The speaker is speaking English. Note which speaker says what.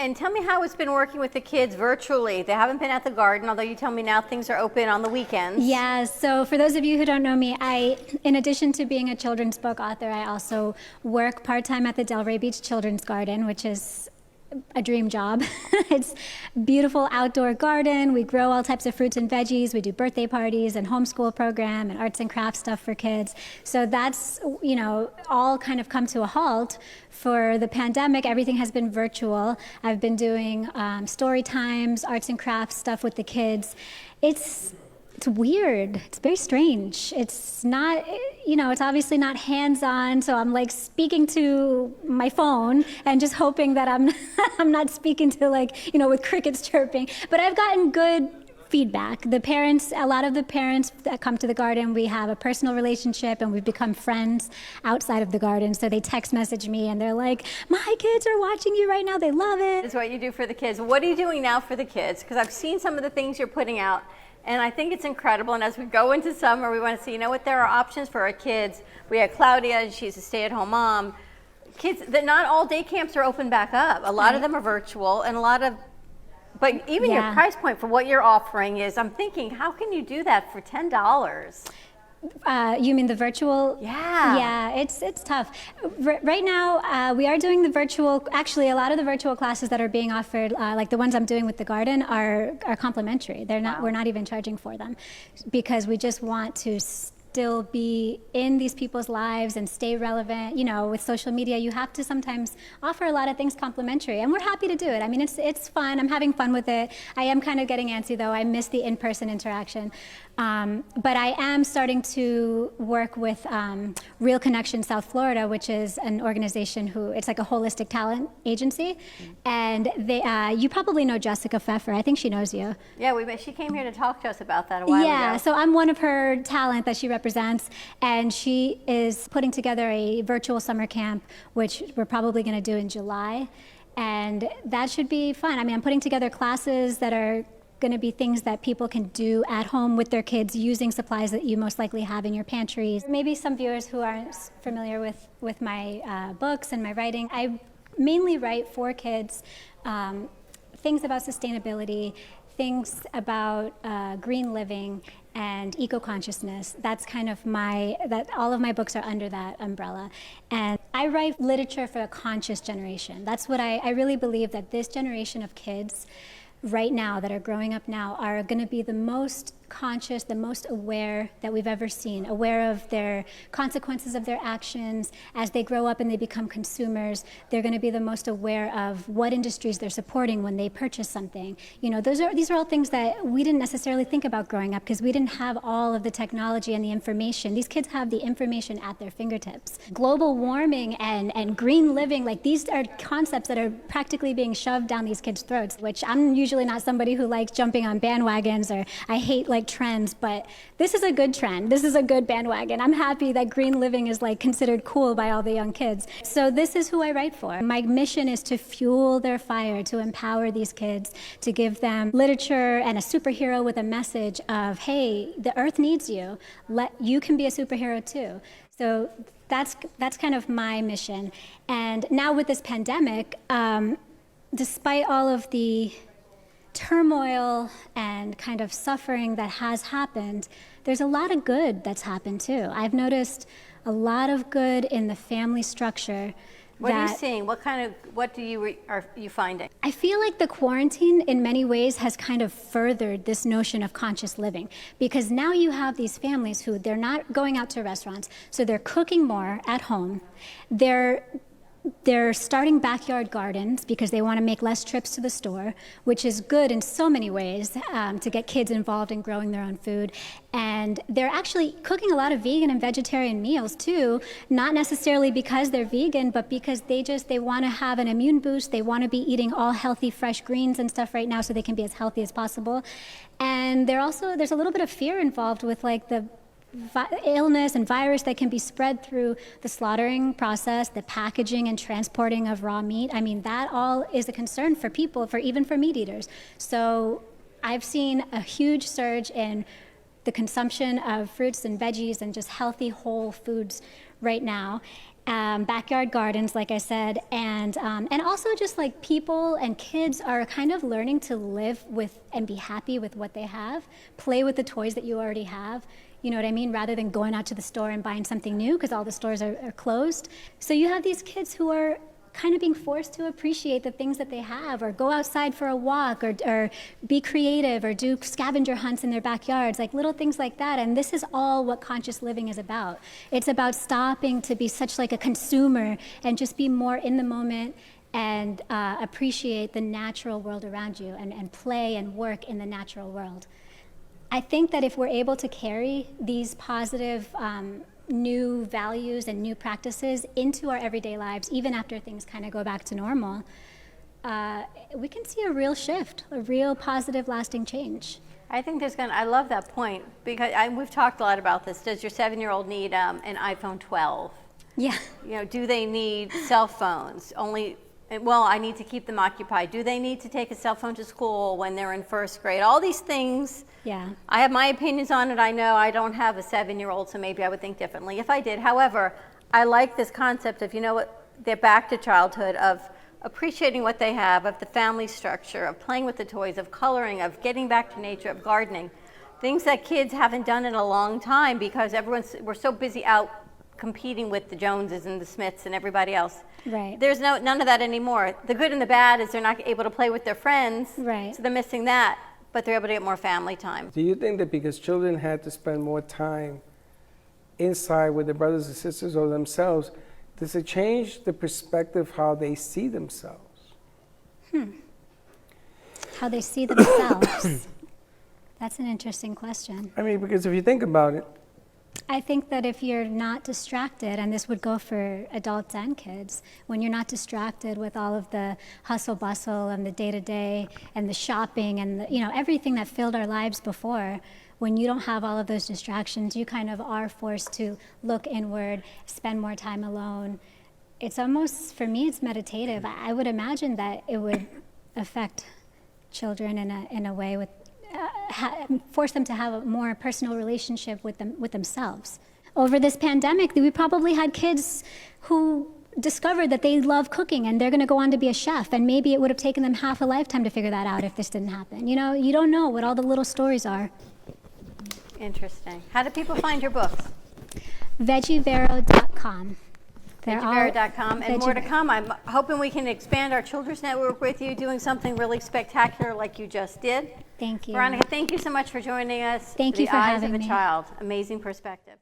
Speaker 1: And tell me how it's been working with the kids virtually. They haven't been at the garden, although you tell me now things are open on the weekends.
Speaker 2: Yeah, so for those of you who don't know me, in addition to being a children's book author, I also work part-time at the Delray Beach Children's Garden, which is a dream job. It's a beautiful outdoor garden. We grow all types of fruits and veggies. We do birthday parties and homeschool program and arts and crafts stuff for kids. So that's, all kind of come to a halt for the pandemic. Everything has been virtual. I've been doing story times, arts and crafts stuff with the kids. It's weird. It's very strange. It's not, it's obviously not hands-on, so I'm like speaking to my phone and just hoping that I'm not speaking to with crickets chirping. But I've gotten good feedback. A lot of the parents that come to the garden, we have a personal relationship and we've become friends outside of the garden. So they text message me and they're like, my kids are watching you right now. They love it.
Speaker 1: That's what you do for the kids. What are you doing now for the kids? Because I've seen some of the things you're putting out. And I think it's incredible. And as we go into summer, we want to see, what there are options for our kids. We had Claudia, she's a stay-at-home mom. Kids, that not all day camps are open back up. A lot of them are virtual, and but even your price point for what you're offering is, I'm thinking, how can you do that for $10?
Speaker 2: You mean the virtual?
Speaker 1: Yeah.
Speaker 2: Yeah, it's tough. Right now, we are doing the virtual. Actually, a lot of the virtual classes that are being offered, like the ones I'm doing with the garden, are complimentary. They're not. Wow. We're not even charging for them, because we just want to still be in these people's lives and stay relevant. With social media, you have to sometimes offer a lot of things complimentary, and we're happy to do it. I mean, it's fun. I'm having fun with it. I am kind of getting antsy, though. I miss the in-person interaction. But I am starting to work with Real Connection South Florida, which is an organization it's like a holistic talent agency. And you probably know Jessica Pfeffer. I think she knows you.
Speaker 1: Yeah, she came here to talk to us about that a while ago.
Speaker 2: Yeah, so I'm one of her talent that she represents, and she is putting together a virtual summer camp, which we're probably going to do in July. And that should be fun. I mean, I'm putting together classes that are going to be things that people can do at home with their kids using supplies that you most likely have in your pantries. Maybe some viewers who aren't familiar with my books and my writing, I mainly write for kids, things about sustainability, things about green living and eco-consciousness. That's kind of all of my books are under that umbrella. And I write literature for a conscious generation. That's what I really believe, that this generation of kids right now that are growing up now are going to be the most conscious, the most aware that we've ever seen, aware of their consequences of their actions. As they grow up and they become consumers, they're going to be the most aware of what industries they're supporting when they purchase something. These are all things that we didn't necessarily think about growing up, because we didn't have all of the technology and the information. These kids have the information at their fingertips. Global warming and green living, these are concepts that are practically being shoved down these kids' throats, which I'm usually not somebody who likes jumping on bandwagons, or I hate trends, but this is a good trend. This is a good bandwagon. I'm happy that green living is considered cool by all the young kids. So this is who I write for. My mission is to fuel their fire, to empower these kids, to give them literature and a superhero with a message of, hey, the earth needs you. You can be a superhero too. So that's kind of my mission. And now with this pandemic, despite all of the turmoil and kind of suffering that has happened, there's a lot of good that's happened too. I've noticed a lot of good in the family structure.
Speaker 1: What are you seeing? What are you finding?
Speaker 2: I feel like the quarantine in many ways has kind of furthered this notion of conscious living, because now you have these families who they're not going out to restaurants, so they're cooking more at home. They're starting backyard gardens because they want to make less trips to the store, which is good in so many ways, to get kids involved in growing their own food. And they're actually cooking a lot of vegan and vegetarian meals too, not necessarily because they're vegan, but because they want to have an immune boost. They want to be eating all healthy, fresh greens and stuff right now so they can be as healthy as possible. And there's a little bit of fear involved with the illness and virus that can be spread through the slaughtering process, the packaging and transporting of raw meat. I mean, that all is a concern for people, even for meat eaters. So I've seen a huge surge in the consumption of fruits and veggies and just healthy, whole foods right now. backyard gardens, like I said, and also just like people and kids are kind of learning to live with and be happy with what they have, play with the toys that you already have. You know what I mean? Rather than going out to the store and buying something new because all the stores are closed. So you have these kids who are kind of being forced to appreciate the things that they have, or go outside for a walk, or be creative, or do scavenger hunts in their backyards, like little things like that. And this is all what conscious living is about. It's about stopping to be such like a consumer and just be more in the moment and appreciate the natural world around you, and play and work in the natural world. I think that if we're able to carry these positive new values and new practices into our everyday lives, even after things kind of go back to normal, we can see a real shift, a real positive, lasting change.
Speaker 1: I think I love that point, because we've talked a lot about this. Does your 7-year-old need an iPhone 12?
Speaker 2: Yeah.
Speaker 1: You know, do they need cell phones? Well, I need to keep them occupied. Do they need to take a cell phone to school when they're in first grade? All these things.
Speaker 2: Yeah.
Speaker 1: I have my opinions on it. I know I don't have a 7-year-old, so maybe I would think differently if I did. However, I like this concept of, you know what, they're back to childhood, of appreciating what they have, of the family structure, of playing with the toys, of coloring, of getting back to nature, of gardening. Things that kids haven't done in a long time because we're so busy out competing with the Joneses and the Smiths and everybody else.
Speaker 2: Right.
Speaker 1: There's none of that anymore. The good and the bad is they're not able to play with their friends,
Speaker 2: right.
Speaker 1: So they're missing that, but they're able to get more family time.
Speaker 3: Do you think that because children had to spend more time inside with their brothers and sisters or themselves, does it change the perspective how they see themselves?
Speaker 2: How they see themselves. That's an interesting question.
Speaker 3: I mean, because if you think about it,
Speaker 2: I think that if you're not distracted, and this would go for adults and kids, when you're not distracted with all of the hustle bustle and the day-to-day and the shopping and everything that filled our lives before, when you don't have all of those distractions, you kind of are forced to look inward, spend more time alone. It's almost, for me, it's meditative. I would imagine that it would affect children in a way, with force them to have a more personal relationship with themselves. Over this pandemic, we probably had kids who discovered that they love cooking and they're going to go on to be a chef, and maybe it would have taken them half a lifetime to figure that out if this didn't happen. You know, you don't know what all the little stories are.
Speaker 1: Interesting. How do people find your books?
Speaker 2: Veggievero.com.
Speaker 1: Veggievero.com, and more to come. I'm hoping we can expand our children's network with you, doing something really spectacular like you just did.
Speaker 2: Thank you.
Speaker 1: Veronica, thank you so much for joining us.
Speaker 2: Thank you for having me.
Speaker 1: The Eyes of a Child. Amazing perspective.